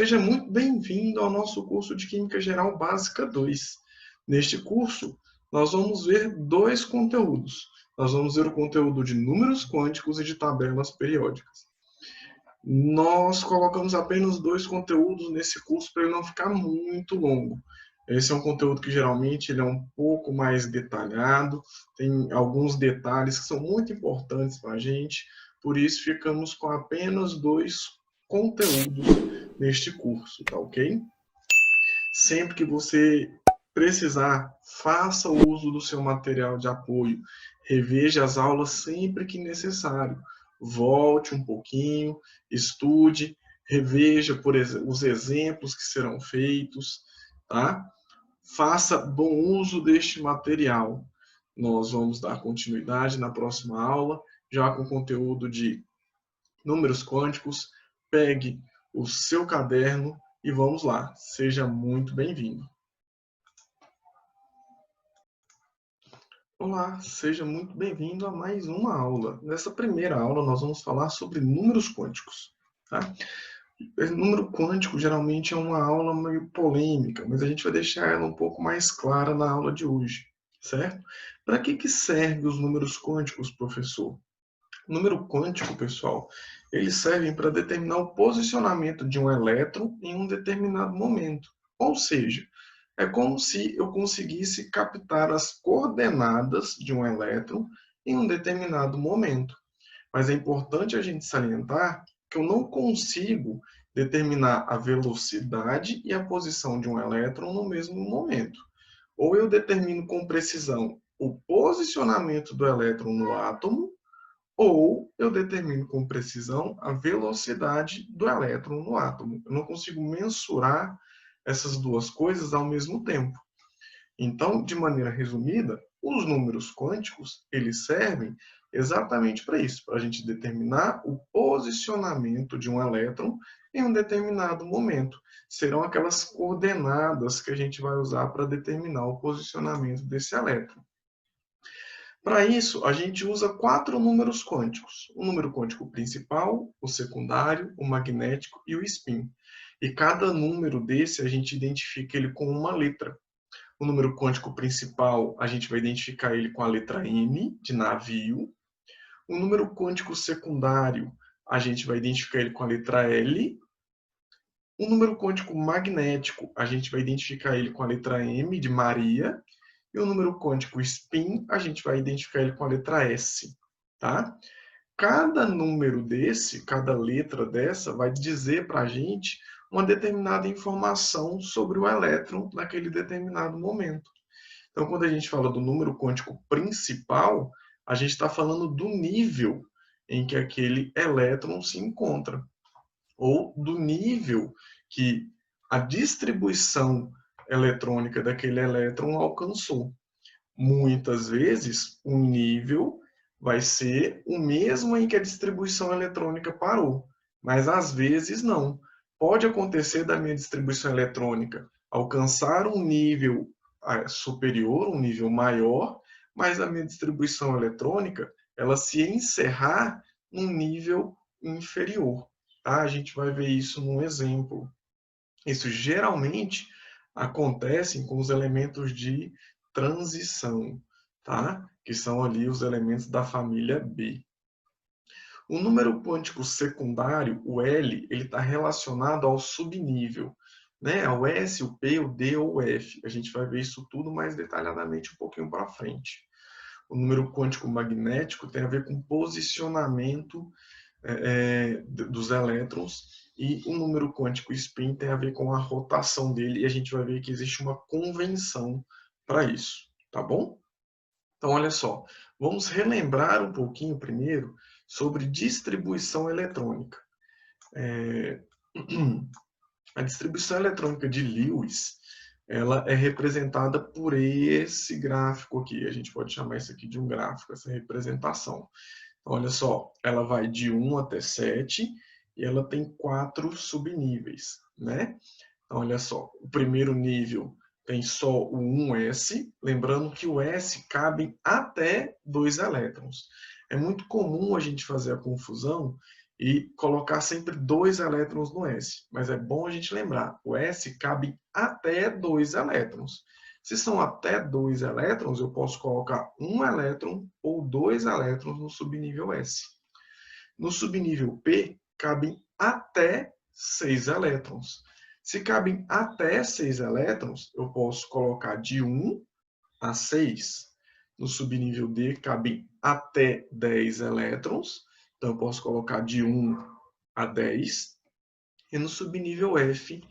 Seja muito bem-vindo ao nosso curso de Química Geral Básica 2. Neste curso, nós vamos ver dois conteúdos. Nós vamos ver o conteúdo de números quânticos e de tabelas periódicas. Nós colocamos apenas dois conteúdos nesse curso para ele não ficar muito longo. Esse é um conteúdo que geralmente ele é um pouco mais detalhado, tem alguns detalhes que são muito importantes para a gente, por isso ficamos com apenas dois conteúdos neste curso, tá ok? Sempre que você precisar, faça o uso do seu material de apoio, reveja as aulas sempre que necessário, volte um pouquinho, estude, reveja os exemplos que serão feitos, tá? Faça bom uso deste material. Nós vamos dar continuidade na próxima aula, já com conteúdo de números quânticos. Pegue o seu caderno e vamos lá. Seja muito bem-vindo. Olá, seja muito bem-vindo a mais uma aula. Nessa primeira aula, nós vamos falar sobre números quânticos. Tá? Número quântico geralmente é uma aula meio polêmica, mas a gente vai deixar ela um pouco mais clara na aula de hoje, certo? Para que servem os números quânticos, professor? O número quântico, pessoal, eles servem para determinar o posicionamento de um elétron em um determinado momento. Ou seja, é como se eu conseguisse captar as coordenadas de um elétron em um determinado momento. Mas é importante a gente salientar que eu não consigo determinar a velocidade e a posição de um elétron no mesmo momento. Ou eu determino com precisão o posicionamento do elétron no átomo, ou eu determino com precisão a velocidade do elétron no átomo. Eu não consigo mensurar essas duas coisas ao mesmo tempo. Então, de maneira resumida, os números quânticos, eles servem exatamente para isso, para a gente determinar o posicionamento de um elétron em um determinado momento. Serão aquelas coordenadas que a gente vai usar para determinar o posicionamento desse elétron. Para isso, a gente usa 4 números quânticos. O número quântico principal, o secundário, o magnético e o spin. E cada número desse, a gente identifica ele com uma letra. O número quântico principal, a gente vai identificar ele com a letra N, de navio. O número quântico secundário, a gente vai identificar ele com a letra L. O número quântico magnético, a gente vai identificar ele com a letra M, de Maria. E o número quântico spin, a gente vai identificar ele com a letra S, tá? Cada número desse, cada letra dessa, vai dizer para a gente uma determinada informação sobre o elétron naquele determinado momento. Então, quando a gente fala do número quântico principal, a gente está falando do nível em que aquele elétron se encontra, ou do nível que a distribuição eletrônica daquele elétron alcançou. Muitas vezes, o nível vai ser o mesmo em que a distribuição eletrônica parou, mas às vezes não. Pode acontecer da minha distribuição eletrônica alcançar um nível superior, um nível maior, mas a minha distribuição eletrônica ela se encerrar num nível inferior. Tá? A gente vai ver isso num exemplo. Isso geralmente acontece com os elementos de transição, tá? Que são ali os elementos da família B. O número quântico secundário, o L, ele está relacionado ao subnível, né? Ao S, o P, o D ou o F. A gente vai ver isso tudo mais detalhadamente um pouquinho para frente. O número quântico magnético tem a ver com posicionamento dos elétrons, e o número quântico spin tem a ver com a rotação dele, e a gente vai ver que existe uma convenção para isso, tá bom? Então, olha só, vamos relembrar um pouquinho primeiro sobre distribuição eletrônica. A distribuição eletrônica de Lewis, ela é representada por esse gráfico aqui. A gente pode chamar isso aqui de um gráfico, essa representação. Olha só, ela vai de 1 até 7 e ela tem 4 subníveis, né? Então, olha só, o primeiro nível tem só o 1s, lembrando que o s cabe até 2 elétrons. É muito comum a gente fazer a confusão e colocar sempre 2 elétrons no S. Mas é bom a gente lembrar, o S cabe até 2 elétrons. Se são até 2 elétrons, eu posso colocar 1 elétron ou 2 elétrons no subnível S. No subnível P, cabem até 6 elétrons. Se cabem até 6 elétrons, eu posso colocar de 1 a 6. No subnível D, cabem até 10 elétrons. Então, eu posso colocar de 1 a 10. E no subnível F,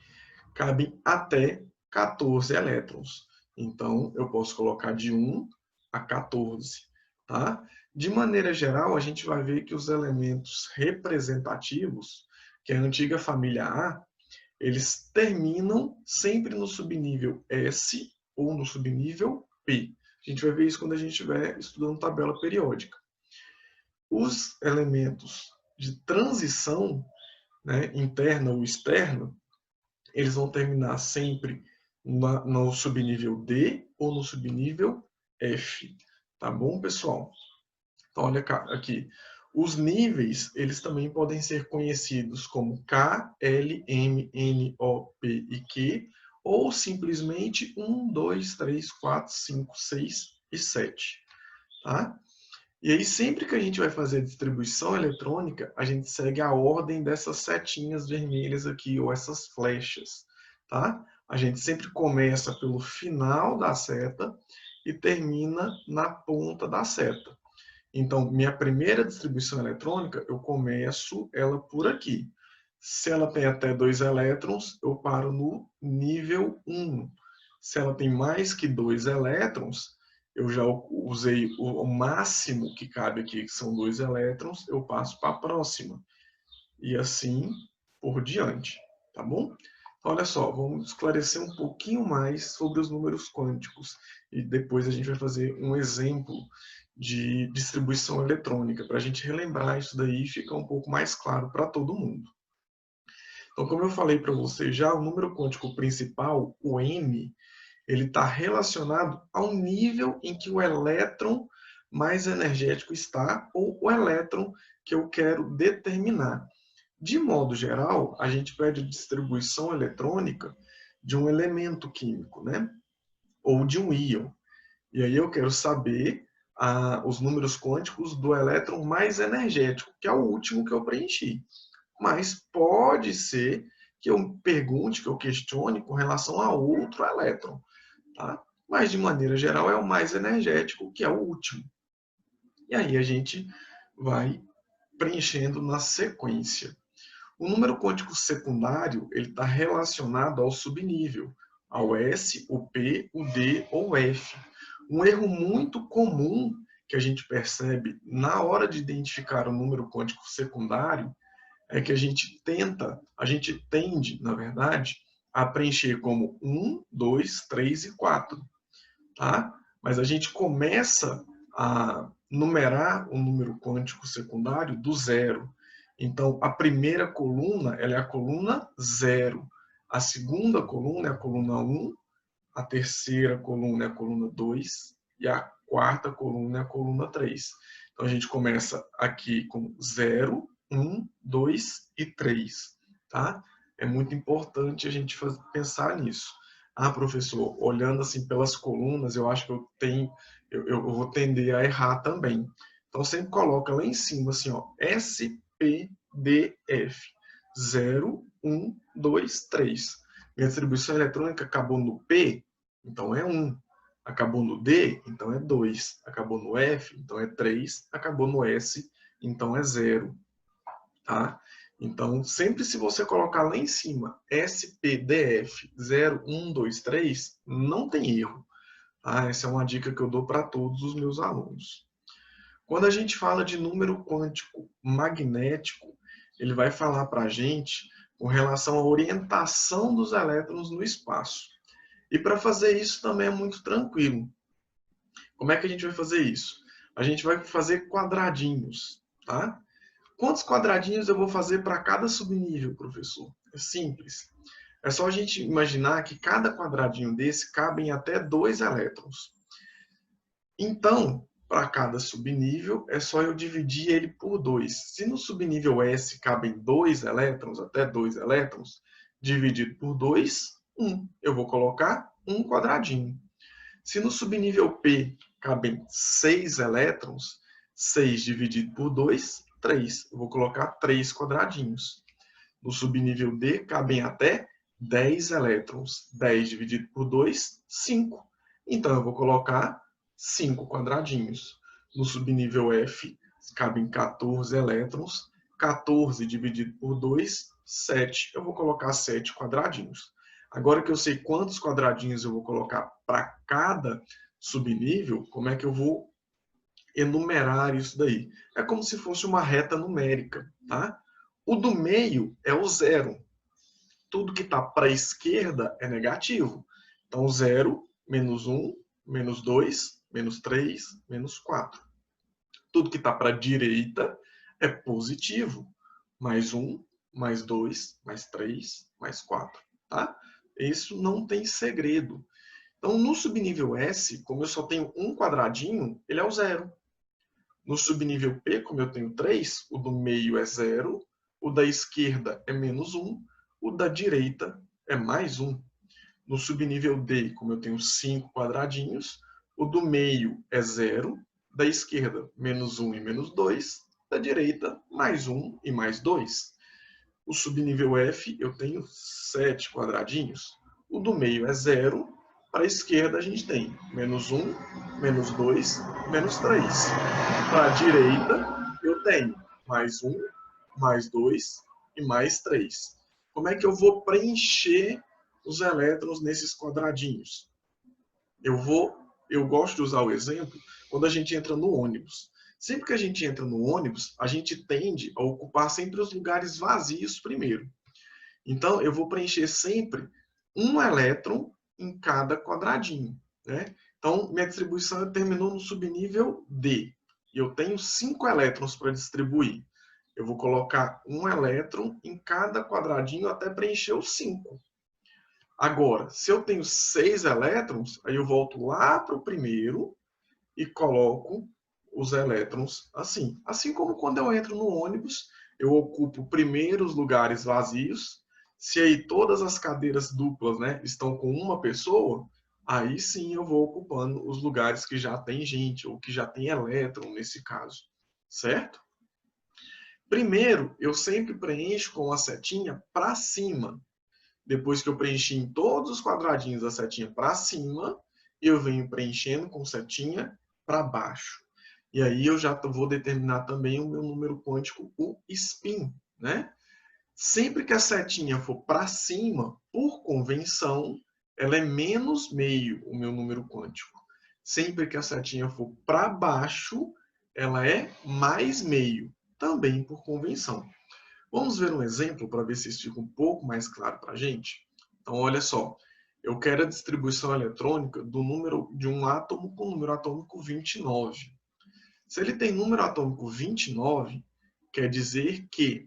cabem até 14 elétrons. Então, eu posso colocar de 1 a 14. Tá? De maneira geral, a gente vai ver que os elementos representativos, que é a antiga família A, eles terminam sempre no subnível S ou no subnível P. A gente vai ver isso quando a gente estiver estudando tabela periódica. Os elementos de transição, né, interna ou externa, eles vão terminar sempre no subnível D ou no subnível F. Tá bom, pessoal? Então, olha aqui. Os níveis, eles também podem ser conhecidos como K, L, M, N, O, P e Q, ou simplesmente 1, 2, 3, 4, 5, 6 e 7. Tá? E aí, sempre que a gente vai fazer a distribuição eletrônica, a gente segue a ordem dessas setinhas vermelhas aqui, ou essas flechas. Tá? A gente sempre começa pelo final da seta e termina na ponta da seta. Então, minha primeira distribuição eletrônica, eu começo ela por aqui. Se ela tem até 2 elétrons, eu paro no nível 1. Se ela tem mais que 2 elétrons, eu já usei o máximo que cabe aqui, que são 2 elétrons, eu passo para a próxima. E assim por diante, tá bom? Então, olha só, vamos esclarecer um pouquinho mais sobre os números quânticos. E depois a gente vai fazer um exemplo de distribuição eletrônica, para a gente relembrar isso daí e ficar um pouco mais claro para todo mundo. Então, como eu falei para você já, o número quântico principal, o M, ele está relacionado ao nível em que o elétron mais energético está, ou o elétron que eu quero determinar. De modo geral, a gente pede a distribuição eletrônica de um elemento químico, né? Ou de um íon. E aí eu quero saber os números quânticos do elétron mais energético, que é o último que eu preenchi. Mas pode ser que eu pergunte, que eu questione com relação a outro elétron. Tá? Mas, de maneira geral, é o mais energético, que é o último. E aí a gente vai preenchendo na sequência. O número quântico secundário ele está relacionado ao subnível, ao S, o P, o D ou o F. Um erro muito comum que a gente percebe na hora de identificar o número quântico secundário é que a gente tende, na verdade, a preencher como 1, 2, 3 e 4. Tá? Mas a gente começa a numerar o número quântico secundário do zero. Então, a primeira coluna ela é a coluna 0. A segunda coluna é a coluna 1. A terceira coluna é a coluna 2. E a quarta coluna é a coluna 3. Então, a gente começa aqui com 0, 1, 2 e 3. Tá? É muito importante a gente pensar nisso. Ah, professor, olhando assim pelas colunas, eu acho que eu vou tender a errar também. Então, sempre coloca lá em cima, assim, ó, SPDF. 0, 1, 2, 3. Minha distribuição eletrônica acabou no P, então é 1. Acabou no D, então é 2. Acabou no F, então é 3. Acabou no S, então é 0. Tá? Então, sempre se você colocar lá em cima SPDF 0, 1, 2, 3, não tem erro. Tá? Essa é uma dica que eu dou para todos os meus alunos. Quando a gente fala de número quântico magnético, ele vai falar para a gente com relação à orientação dos elétrons no espaço. E para fazer isso também é muito tranquilo. Como é que a gente vai fazer isso? A gente vai fazer quadradinhos, tá? Quantos quadradinhos eu vou fazer para cada subnível, professor? É simples. É só a gente imaginar que cada quadradinho desse cabe em até 2 elétrons. Então, para cada subnível, é só eu dividir ele por 2. Se no subnível S cabem 2 elétrons, até 2 elétrons, dividido por 2, 1. Eu vou colocar um quadradinho. Se no subnível P cabem 6 elétrons, 6 dividido por 2, 3. Eu vou colocar 3 quadradinhos. No subnível D cabem até 10 elétrons. 10 dividido por 2, 5. Então, eu vou colocar 5 quadradinhos. No subnível F, cabem 14 elétrons. 14 dividido por 2, 7. Eu vou colocar 7 quadradinhos. Agora que eu sei quantos quadradinhos eu vou colocar para cada subnível, como é que eu vou enumerar isso daí? É como se fosse uma reta numérica, tá? O do meio é o zero. Tudo que está para a esquerda é negativo. Então, 0, menos 1, menos 2, menos 3, menos 4. Tudo que está para a direita é positivo. Mais 1, mais 2, mais 3, mais 4. Tá? Isso não tem segredo. Então, no subnível S, como eu só tenho um quadradinho, ele é o zero. No subnível P, como eu tenho 3, o do meio é 0, o da esquerda é menos 1, o da direita é mais 1. No subnível D, como eu tenho 5 quadradinhos, o do meio é 0, da esquerda menos 1 e menos 2, da direita mais 1 e mais 2. O subnível F, eu tenho 7 quadradinhos. O do meio é 0. Para a esquerda, a gente tem menos 1, menos 2, menos 3. Para a direita, eu tenho mais 1, mais 2 e mais 3. Como é que eu vou preencher os elétrons nesses quadradinhos? Eu gosto de usar o exemplo quando a gente entra no ônibus. Sempre que a gente entra no ônibus, a gente tende a ocupar sempre os lugares vazios primeiro. Então, eu vou preencher sempre um elétron em cada quadradinho, né? Então, minha distribuição terminou no subnível D. E eu tenho 5 elétrons para distribuir. Eu vou colocar um elétron em cada quadradinho até preencher os 5. Agora, se eu tenho 6 elétrons, aí eu volto lá para o primeiro e coloco os elétrons assim. Assim como quando eu entro no ônibus, eu ocupo primeiro os lugares vazios. Se aí todas as cadeiras duplas, né, estão com uma pessoa, aí sim eu vou ocupando os lugares que já tem gente, ou que já tem elétron nesse caso. Certo? Primeiro, eu sempre preencho com a setinha para cima. Depois que eu preenchi em todos os quadradinhos a setinha para cima, eu venho preenchendo com setinha para baixo. E aí eu já vou determinar também o meu número quântico, o spin, né? Sempre que a setinha for para cima, por convenção, ela é menos meio o meu número quântico. Sempre que a setinha for para baixo, ela é mais meio, também por convenção. Vamos ver um exemplo para ver se isso fica um pouco mais claro para a gente? Então, olha só. Eu quero a distribuição eletrônica do número de um átomo com número atômico 29. Se ele tem número atômico 29, quer dizer que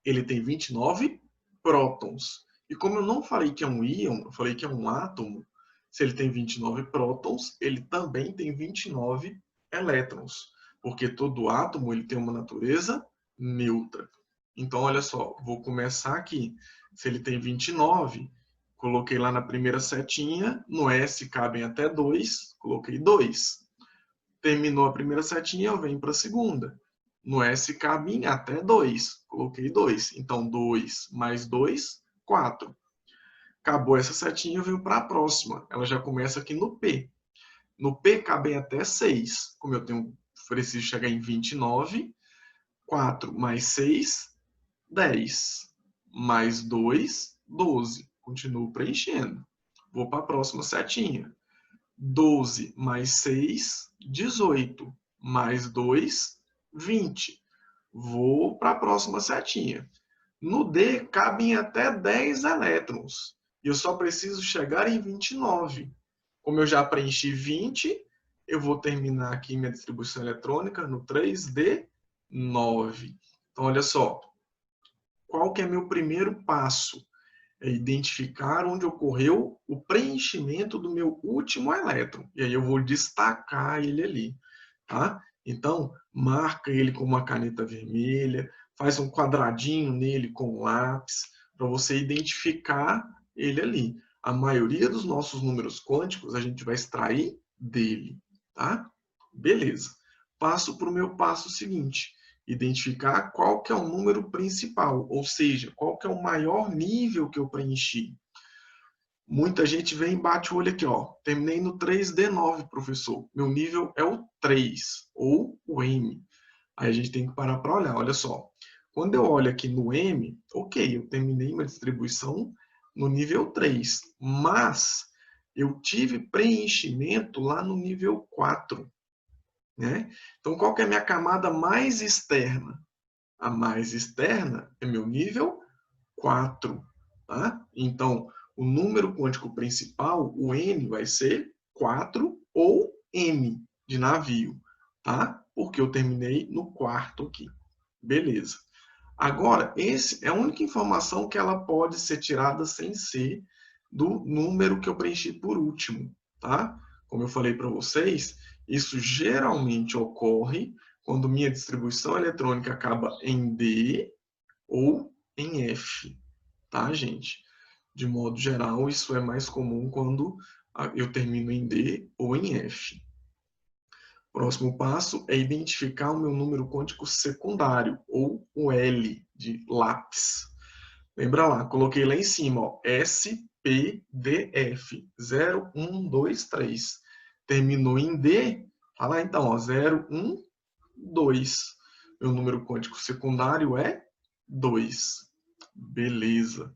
ele tem 29 prótons. E como eu não falei que é um íon, eu falei que é um átomo, se ele tem 29 prótons, ele também tem 29 elétrons. Porque todo átomo ele tem uma natureza neutra. Então, olha só, vou começar aqui. Se ele tem 29, coloquei lá na primeira setinha, no S cabem até 2, coloquei 2. Terminou a primeira setinha, eu venho para a segunda. No S cabem até 2, coloquei 2. Então, 2 mais 2, 4. Acabou essa setinha, eu venho para a próxima. Ela já começa aqui no P. No P cabem até 6. Como eu preciso chegar em 29, 4 mais 6, 10. Mais 2, 12. Continuo preenchendo. Vou para a próxima setinha. 12 mais 6, 18. Mais 2, 20. Vou para a próxima setinha. No D, cabem até 10 elétrons. E eu só preciso chegar em 29. Como eu já preenchi 20, eu vou terminar aqui minha distribuição eletrônica no 3D9. Então, olha só. Qual que é meu primeiro passo? É identificar onde ocorreu o preenchimento do meu último elétron. E aí eu vou destacar ele ali. tá? Então, marca ele com uma caneta vermelha, faz um quadradinho nele com lápis, para você identificar ele ali. A maioria dos nossos números quânticos a gente vai extrair dele, tá? Beleza. Passo para o meu passo seguinte, identificar qual que é o número principal, ou seja, qual que é o maior nível que eu preenchi. Muita gente vem e bate o olho aqui, ó. Terminei no 3D9, professor. Meu nível é o 3, ou o M. Aí a gente tem que parar para olhar, olha só. Quando eu olho aqui no M, ok, eu terminei uma distribuição no nível 3, mas eu tive preenchimento lá no nível 4. Né? Então, qual que é a minha camada mais externa? A mais externa é meu nível 4. Tá? Então, o número quântico principal, o N, vai ser 4 ou M de navio. Tá? Porque eu terminei no quarto aqui. Beleza. Agora, essa é a única informação que ela pode ser tirada sem ser do número que eu preenchi por último. Tá? Como eu falei para vocês, isso geralmente ocorre quando minha distribuição eletrônica acaba em D ou em F, tá, gente? De modo geral, isso é mais comum quando eu termino em D ou em F. Próximo passo é identificar o meu número quântico secundário, ou o L, de lápis. Lembra lá, coloquei lá em cima, ó, SPDF, 0, 1, 2, 3. Terminou em D, fala então, ó, 0, 1, 2. Meu número quântico secundário é 2. Beleza.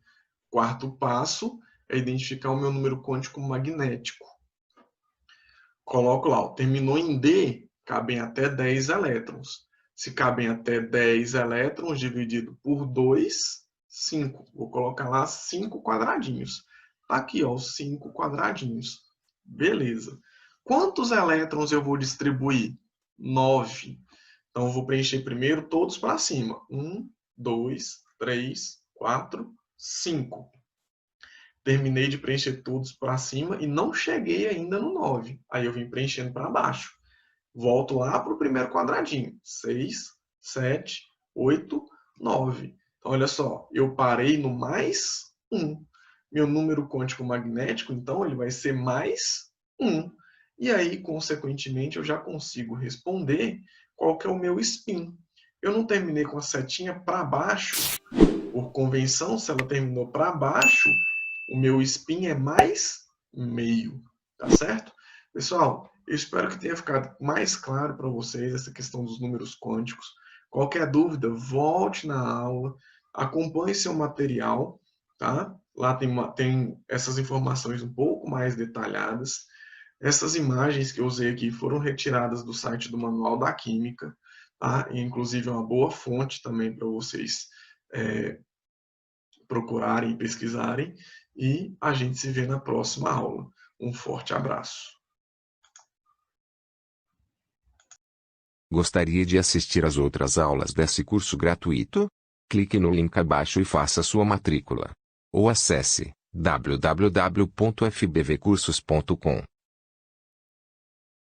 Quarto passo é identificar o meu número quântico magnético. Coloco lá, ó, terminou em D, cabem até 10 elétrons. Se cabem até 10 elétrons dividido por 2, 5. Vou colocar lá 5 quadradinhos. Tá aqui, ó, 5 quadradinhos. Beleza. Quantos elétrons eu vou distribuir? 9. Então, eu vou preencher primeiro todos para cima. 1, 2, 3, 4, 5. Terminei de preencher todos para cima e não cheguei ainda no 9. Aí eu vim preenchendo para baixo. Volto lá para o primeiro quadradinho. 6, 7, 8, 9. Então, olha só, eu parei no mais 1. Meu número quântico magnético, então, ele vai ser mais 1. E aí, consequentemente, eu já consigo responder qual que é o meu spin. Eu não terminei com a setinha para baixo. Por convenção, se ela terminou para baixo, o meu spin é mais meio, tá certo? Pessoal, eu espero que tenha ficado mais claro para vocês essa questão dos números quânticos. Qualquer dúvida, volte na aula, acompanhe seu material, tá? Lá tem essas informações um pouco mais detalhadas. Essas imagens que eu usei aqui foram retiradas do site do Manual da Química, tá? E, inclusive, é uma boa fonte também para vocês procurarem e pesquisarem. E a gente se vê na próxima aula. Um forte abraço. Gostaria de assistir às outras aulas desse curso gratuito? Clique no link abaixo e faça sua matrícula. Ou acesse www.fbvcursos.com.